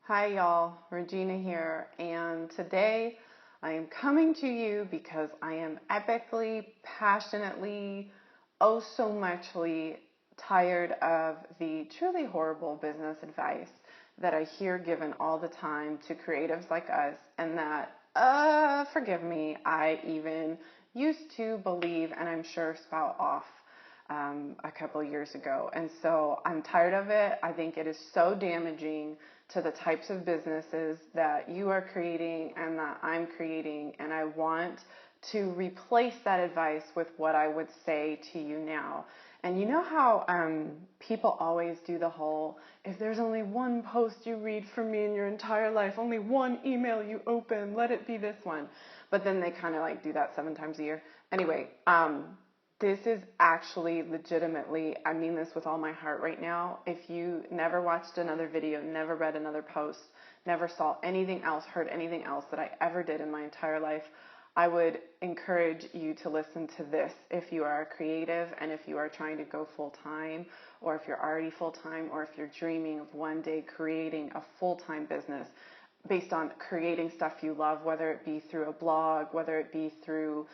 Hi y'all, Regina here, and today I am coming to you because I am epically, passionately, oh so muchly tired of the truly horrible business advice that I hear given all the time to creatives like us, and that, forgive me, I even used to believe and I'm sure spout off a couple years ago. And so I'm tired of it. I think it is so damaging to the types of businesses that you are creating and that I'm creating. And I want to replace that advice with what I would say to you now. And you know how people always do the whole, if there's only one post you read from me in your entire life, only one email you open, let it be this one. But then they kind of like do that 7 times a year. Anyway, this is actually legitimately, I mean this with all my heart right now. If you never watched another video, never read another post, never saw anything else, heard anything else that I ever did in my entire life, I would encourage you to listen to this if you are a creative and if you are trying to go full-time, or if you're already full-time, or if you're dreaming of one day creating a full-time business based on creating stuff you love, whether it be through a blog, whether it be through,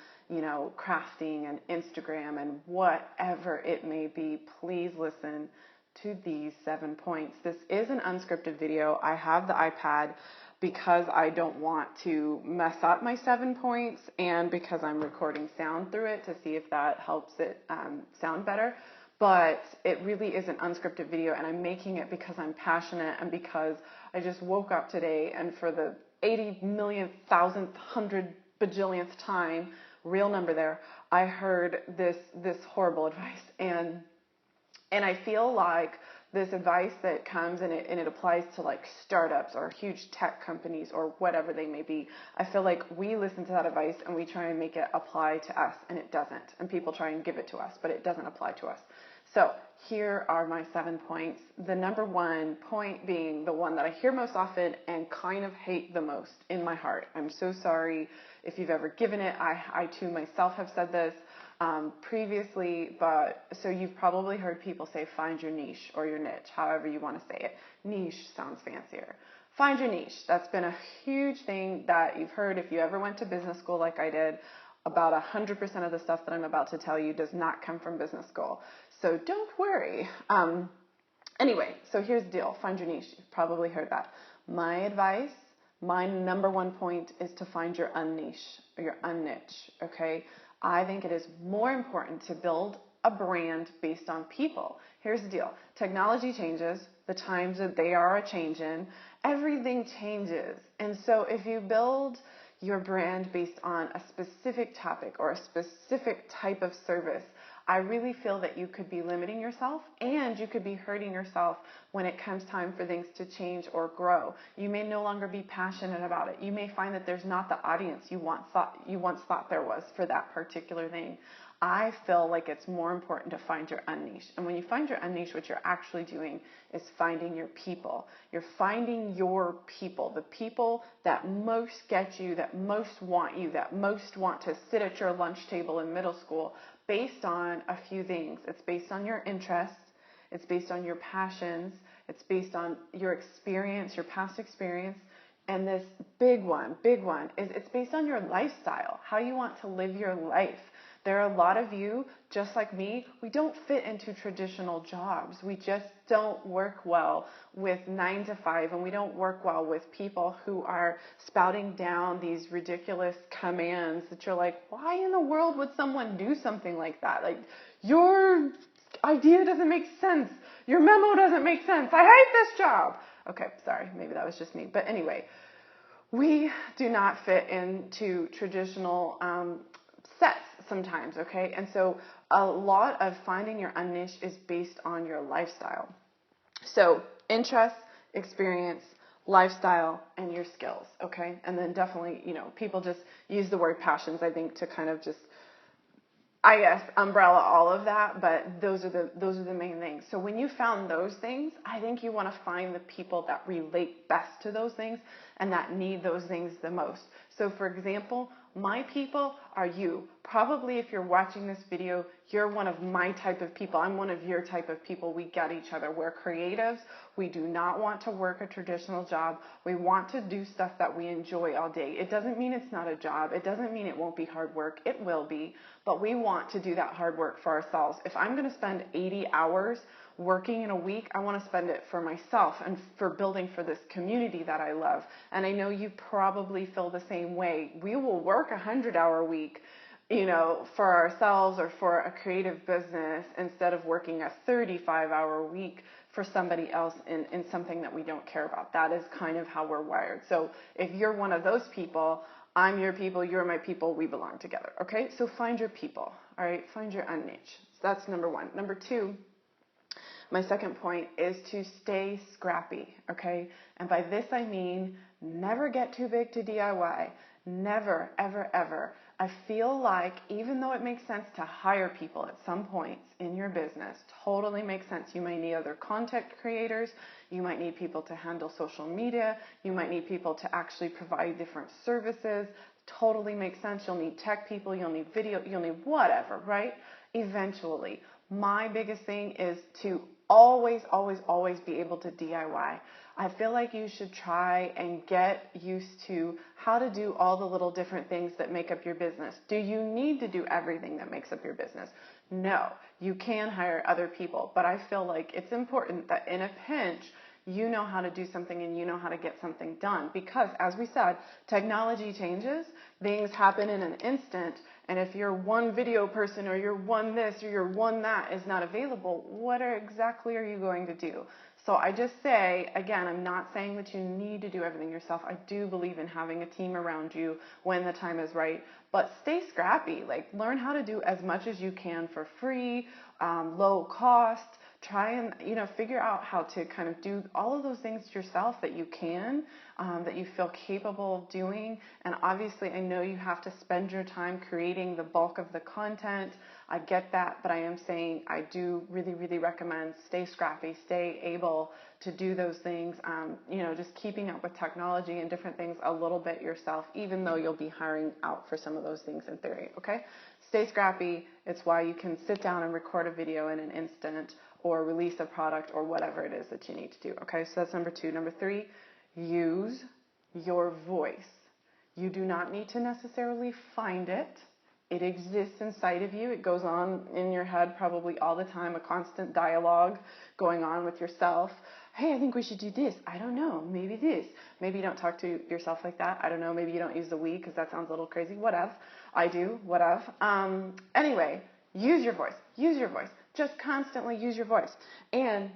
crafting and Instagram and whatever it may be. Please listen to these 7 points. This is an unscripted video. I have the iPad because I don't want to mess up my 7 points and because I'm recording sound through it to see if that helps it sound better. But it really is an unscripted video, and I'm making it because I'm passionate and because I just woke up today and for the 80 millionth, thousandth, 100 bajillionth time, real number there, I heard this horrible advice. And I feel like this advice that comes and it applies to like startups or huge tech companies or whatever they may be. I feel like we listen to that advice and we try and make it apply to us, and it doesn't. And people try and give it to us, but it doesn't apply to us. So here are my 7 points. The number 1 point being the one that I hear most often and kind of hate the most in my heart. I'm so sorry if you've ever given it. I too myself have said this previously, but so you've probably heard people say find your niche or your niche, however you want to say it. Niche sounds fancier. Find your niche. That's been a huge thing that you've heard if you ever went to business school like I did. About 100% of the stuff that I'm about to tell you does not come from business school. So don't worry. Anyway, so here's the deal. Find your niche. You've probably heard that. My advice, my number 1 point is to find your unniche or your unniche, okay? I think it is more important to build a brand based on people. Here's the deal. Technology changes. The times that they are a changing. Everything changes. And so if you build your brand based on a specific topic or a specific type of service, I really feel that you could be limiting yourself and you could be hurting yourself when it comes time for things to change or grow. You may no longer be passionate about it. You may find that there's not the audience you once thought there was for that particular thing. I feel like it's more important to find your unniche. And when you find your unniche, what you're actually doing is finding your people. You're finding your people, the people that most get you, that most want you, that most want to sit at your lunch table in middle school, based on a few things. It's based on your interests. It's based on your passions. It's based on your experience, your past experience. And this big one is it's based on your lifestyle, how you want to live your life. There are a lot of you, just like me, we don't fit into traditional jobs. We just don't work well with 9 to 5, and we don't work well with people who are spouting down these ridiculous commands that you're like, why in the world would someone do something like that? Like, your idea doesn't make sense. Your memo doesn't make sense. I hate this job. Okay, sorry, maybe that was just me. But anyway, we do not fit into traditional sets sometimes, okay? And so a lot of finding your unniche is based on your lifestyle. So interests, experience, lifestyle, and your skills, okay? And then definitely, people just use the word passions, I think, to kind of just, I guess, umbrella all of that, but those are the main things. So when you found those things, I think you want to find the people that relate best to those things and that need those things the most. So for example, my people are you. Probably if you're watching this video, you're one of my type of people. I'm one of your type of people. We get each other. We're creatives. We do not want to work a traditional job. We want to do stuff that we enjoy all day. It doesn't mean it's not a job. It doesn't mean it won't be hard work. It will be, but we want to do that hard work for ourselves. If I'm going to spend 80 hours working in a week, I want to spend it for myself and for building for this community that I love. And I know you probably feel the same way. We will work a 100-hour week, for ourselves or for a creative business instead of working a 35-hour week for somebody else in something that we don't care about. That is kind of how we're wired. So if you're one of those people, I'm your people, you're my people, we belong together. Okay? So find your people. All right? Find your niche. So that's number one. Number two, my second point is to stay scrappy, okay? And by this I mean never get too big to DIY. Never, ever, ever. I feel like even though it makes sense to hire people at some points in your business, totally makes sense. You might need other content creators. You might need people to handle social media. You might need people to actually provide different services. Totally makes sense. You'll need tech people. You'll need video. You'll need whatever, right? Eventually. My biggest thing is to always, always, always be able to DIY. I feel like you should try and get used to how to do all the little different things that make up your business. Do you need to do everything that makes up your business? No, you can hire other people, but I feel like it's important that in a pinch, you know how to do something and you know how to get something done. Because as we said, technology changes, things happen in an instant, and if you're one video person or you're one this or you're one that is not available, what exactly are you going to do? So I just say, again, I'm not saying that you need to do everything yourself. I do believe in having a team around you when the time is right, but stay scrappy. Like, learn how to do as much as you can for free, low cost. Try and, figure out how to kind of do all of those things yourself that you can, that you feel capable of doing. And obviously, I know you have to spend your time creating the bulk of the content. I get that, but I am saying I do really, really recommend stay scrappy, stay able to do those things, just keeping up with technology and different things a little bit yourself, even though you'll be hiring out for some of those things in theory, okay? Stay scrappy. It's why you can sit down and record a video in an instant or release a product or whatever it is that you need to do, okay? So that's number two. Number three, use your voice. You do not need to necessarily find it. It exists inside of you. It goes on in your head probably all the time, a constant dialogue going on with yourself. Hey, I think we should do this. I don't know. Maybe this. Maybe you don't talk to yourself like that. I don't know. Maybe you don't use the we because that sounds a little crazy. Whatever. I do. Whatever. Anyway, use your voice. Use your voice. Just constantly use your voice. And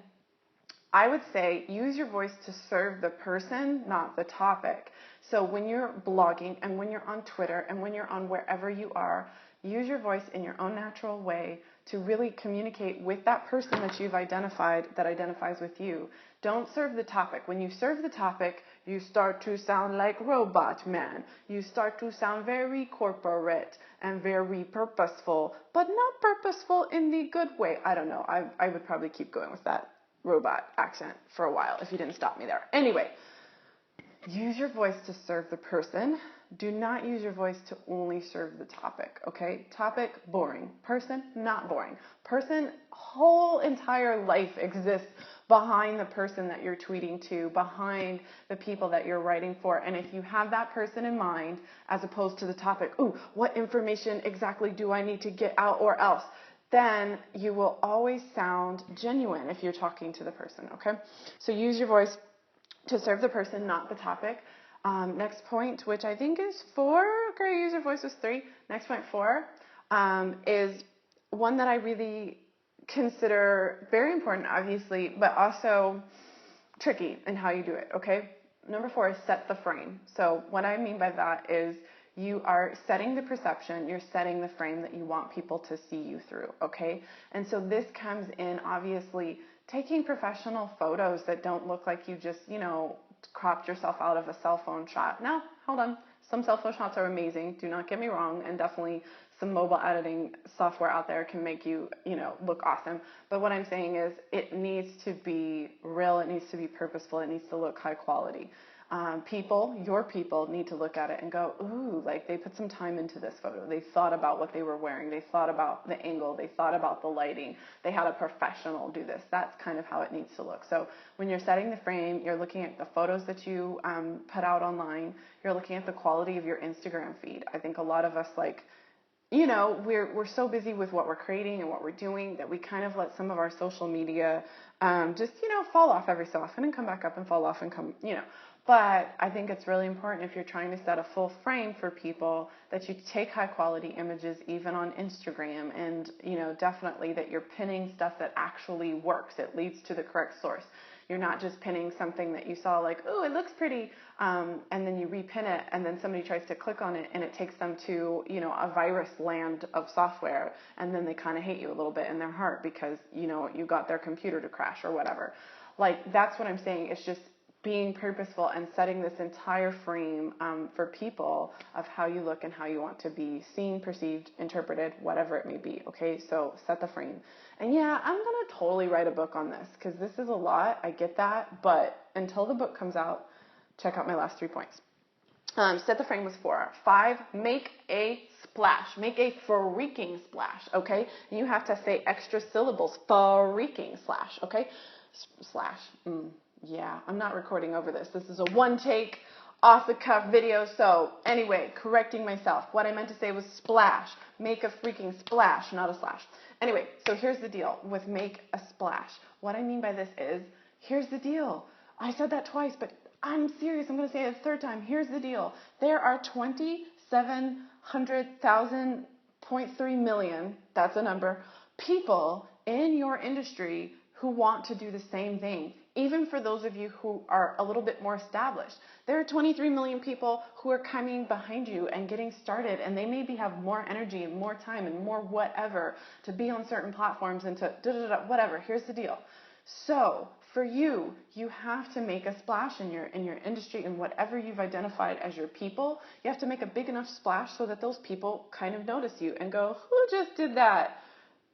I would say use your voice to serve the person, not the topic. So when you're blogging and when you're on Twitter and when you're on wherever you are, use your voice in your own natural way to really communicate with that person that you've identified that identifies with you. Don't serve the topic. When you serve the topic, you start to sound like Robot Man. You start to sound very corporate and very purposeful, but not purposeful in the good way. I don't know. I would probably keep going with that robot accent for a while if you didn't stop me there. Anyway, use your voice to serve the person. Do not use your voice to only serve the topic, okay? Topic, boring. Person, not boring. Person, whole entire life exists behind the person that you're tweeting to, behind the people that you're writing for. And if you have that person in mind, as opposed to the topic, ooh, what information exactly do I need to get out or else? Then you will always sound genuine if you're talking to the person, okay? So use your voice to serve the person, not the topic. Next point, which I think is 4. Okay, use your voice was 3. Next point 4 is one that I really consider very important, obviously, but also tricky in how you do it, okay? Number 4 is set the frame. So what I mean by that is you are setting the perception, you're setting the frame that you want people to see you through, okay? And so this comes in, obviously, taking professional photos that don't look like you just, cropped yourself out of a cell phone shot. Now, hold on. Some cell phone shots are amazing, do not get me wrong, and definitely some mobile editing software out there can make you, look awesome. But what I'm saying is it needs to be real, it needs to be purposeful, it needs to look high quality. your people need to look at it and go, ooh, like they put some time into this photo. They thought about what they were wearing. They thought about the angle. They thought about the lighting. They had a professional do this. That's kind of how it needs to look. So when you're setting the frame, you're looking at the photos that you put out online. You're looking at the quality of your Instagram feed. I think a lot of us we're so busy with what we're creating and what we're doing that we kind of let some of our social media just fall off every so often and come back up and fall off and come. But I think it's really important if you're trying to set a full frame for people that you take high quality images even on Instagram, and definitely that you're pinning stuff that actually works. It leads to the correct source. You're not just pinning something that you saw like, oh, it looks pretty, and then you repin it, and then somebody tries to click on it, and it takes them to, a virus land of software, and then they kind of hate you a little bit in their heart because, you got their computer to crash or whatever. Like, that's what I'm saying. It's just being purposeful and setting this entire frame for people of how you look and how you want to be seen, perceived, interpreted, whatever it may be. Okay, so set the frame. And yeah, I'm going to totally write a book on this because this is a lot. I get that. But until the book comes out, check out my last 3 points. Set the frame was 4. 5, make a splash. Make a freaking splash. Okay, and you have to say extra syllables. Freaking slash. Okay, slash. Yeah, I'm not recording over this. This is a one take, off the cuff video. So anyway, correcting myself. What I meant to say was splash. Make a freaking splash, not a slash. Anyway, so here's the deal with make a splash. What I mean by this is, here's the deal. I said that twice, but I'm serious. I'm going to say it a third time. Here's the deal. There are 2,700,000.3 million, that's a number, people in your industry who want to do the same thing. Even for those of you who are a little bit more established, there are 23 million people who are coming behind you and getting started, and they maybe have more energy and more time and more whatever to be on certain platforms and to whatever. Here's the deal. So for you, you have to make a splash in your industry and whatever you've identified as your people. You have to make a big enough splash so that those people kind of notice you and go, who just did that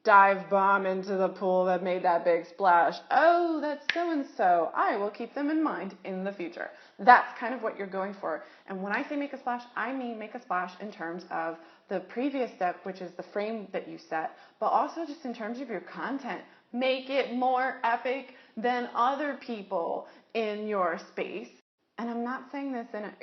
dive bomb into the pool that made that big splash? Oh, that's so-and-so. I will keep them in mind in the future. That's kind of what you're going for. And when I say make a splash, I mean make a splash in terms of the previous step, which is the frame that you set, but also just in terms of your content. Make it more epic than other people in your space. And I'm not saying this in a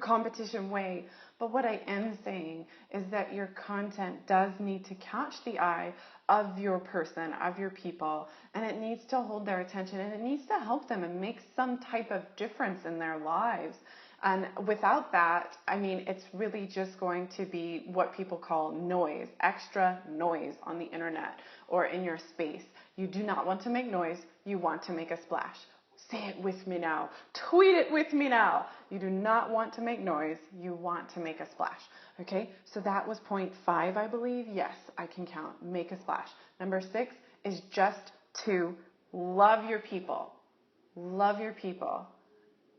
competition way, but what I am saying is that your content does need to catch the eye of your person, of your people, and it needs to hold their attention, and it needs to help them and make some type of difference in their lives. And without that, I mean, it's really just going to be what people call noise, extra noise on the internet or in your space. You do not want to make noise. You want to make a splash. Say it with me now. Tweet it with me now. You do not want to make noise. You want to make a splash. Okay, so that was point 5, I believe. Yes, I can count. Make a splash. Number 6 is just to love your people. Love your people.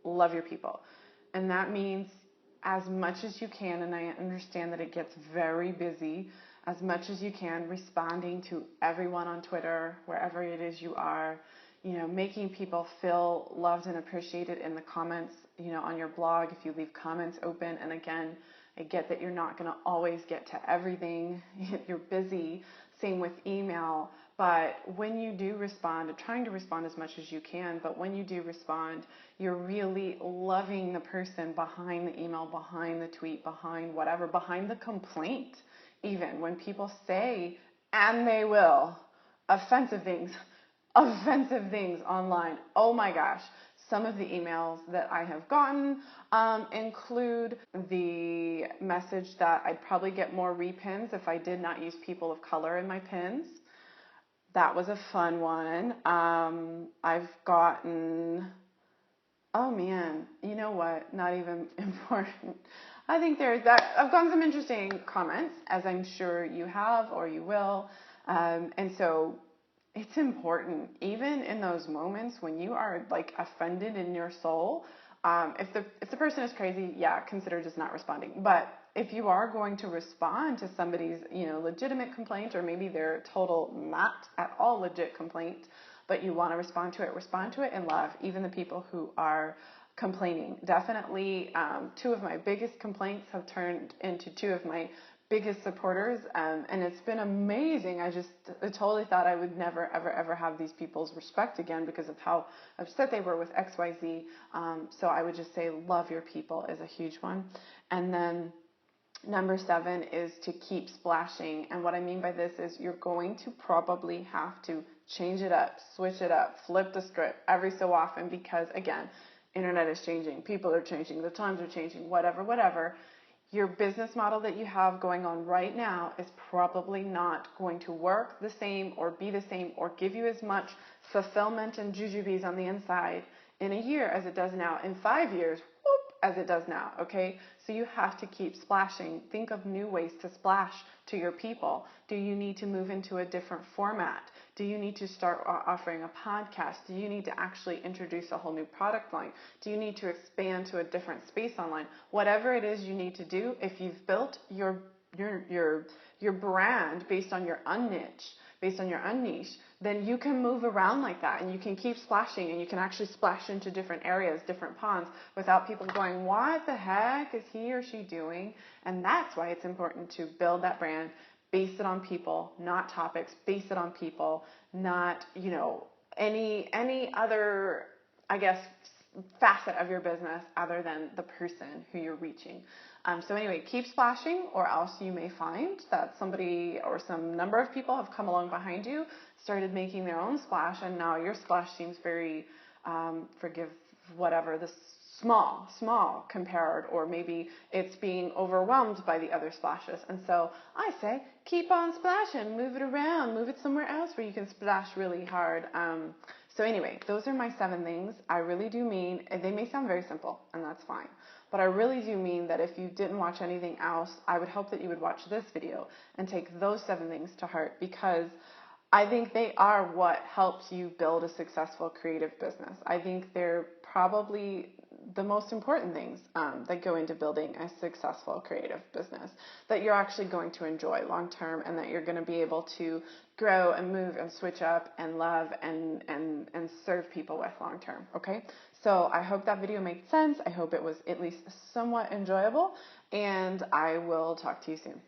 Love your people. And that means as much as you can, and I understand that it gets very busy, as much as you can, responding to everyone on Twitter, wherever it is you are, making people feel loved and appreciated in the comments, on your blog, if you leave comments open. And again, I get that you're not going to always get to everything. You're busy. Same with email. But when you do respond, trying to respond as much as you can, but when you do respond, you're really loving the person behind the email, behind the tweet, behind whatever, behind the complaint. Even when people say, and they will, offensive things online. Oh my gosh. Some of the emails that I have gotten include the message that I'd probably get more repins if I did not use people of color in my pins. That was a fun one. I've gotten, oh man, you know what? Not even important. I think there's that. I've gotten some interesting comments, as I'm sure you have or you will. And so it's important, even in those moments when you are like offended in your soul. If the person is crazy, yeah, consider just not responding. But if you are going to respond to somebody's, legitimate complaint, or maybe their total not at all legit complaint, but you want to respond to it in love. Even the people who are complaining. Definitely, two of my biggest complaints have turned into two of my biggest supporters, and it's been amazing. I totally thought I would never, ever, ever have these people's respect again because of how upset they were with XYZ. So I would just say love your people is a huge one. And then number 7 is to keep splashing. And what I mean by this is you're going to probably have to change it up, switch it up, flip the script every so often because, again, internet is changing, people are changing, the times are changing, whatever. Your business model that you have going on right now is probably not going to work the same or be the same or give you as much fulfillment and jujubes on the inside in a year as it does now. In 5 years, as it does now, okay? So you have to keep splashing. Think of new ways to splash to your people. Do you need to move into a different format? Do you need to start offering a podcast? Do you need to actually introduce a whole new product line? Do you need to expand to a different space online? Whatever it is you need to do, if you've built your brand based on your unniche, then you can move around like that and you can keep splashing and you can actually splash into different areas, different ponds without people going, what the heck is he or she doing? And that's why it's important to build that brand, base it on people, not topics, base it on people, not, any other, I guess, facet of your business other than the person who you're reaching. So anyway, keep splashing, or else you may find that somebody or some number of people have come along behind you, started making their own splash, and now your splash seems very, forgive whatever, this small compared, or maybe it's being overwhelmed by the other splashes. And so I say, keep on splashing, move it around, move it somewhere else where you can splash really hard. So anyway, those are my 7 things. I really do mean, they may sound very simple, and that's fine, but I really do mean that if you didn't watch anything else, I would hope that you would watch this video and take those 7 things to heart, because I think they are what helps you build a successful creative business. I think they're probably the most important things that go into building a successful creative business that you're actually going to enjoy long term, and that you're going to be able to grow and move and switch up and love and serve people with long term. Okay, so I hope that video made sense. I hope it was at least somewhat enjoyable, and I will talk to you soon.